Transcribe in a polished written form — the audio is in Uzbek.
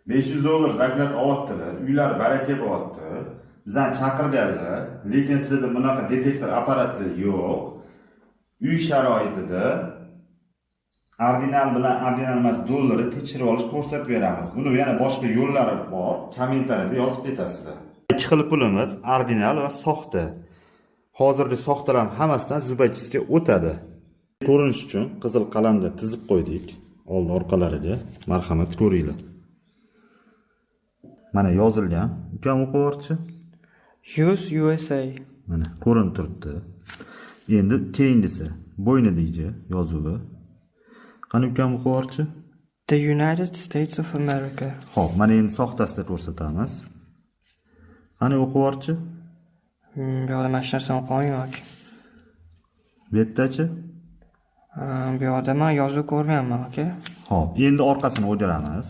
$500 zakat olyaptilar, uylar baraka bo'lyapti. Bizdan chaqirganlar, lekin sizda bunaqa detektor apparatlar yo'q. Uy sharoitida ordinal bilan ordinal emas dollarni tekshirib olish ko'rsatib beramiz. Buni yana boshqa yo'llari bor. Kommentariyada yozib ketasizlar. Ikki xil pulimiz ordinal va soxta. Hozirgi soxtalar hammasidan zubachistga o'tadi. Ko'rinish uchun qizil qalamda tizib qo'ydik. Old orqalariga marhamat ko'ringlar. Mana yozilgan. Ukam o'qiyorchi? Use USA. Mana ko'rinib turibdi. Endi keyingisi bo'ynidagi yozuvi. Qani ukam o'qiyorchi? The United States of America. Xo'p, mana endi soxtasida ko'rsatamiz. Qani o'qiyorchi? Bu yoqda mana shu narsani o'qimayman. Bu yerdachi? Bu yoqda men yozuv ko'rganman, aka. Xo'p, endi orqasini o'diramiz.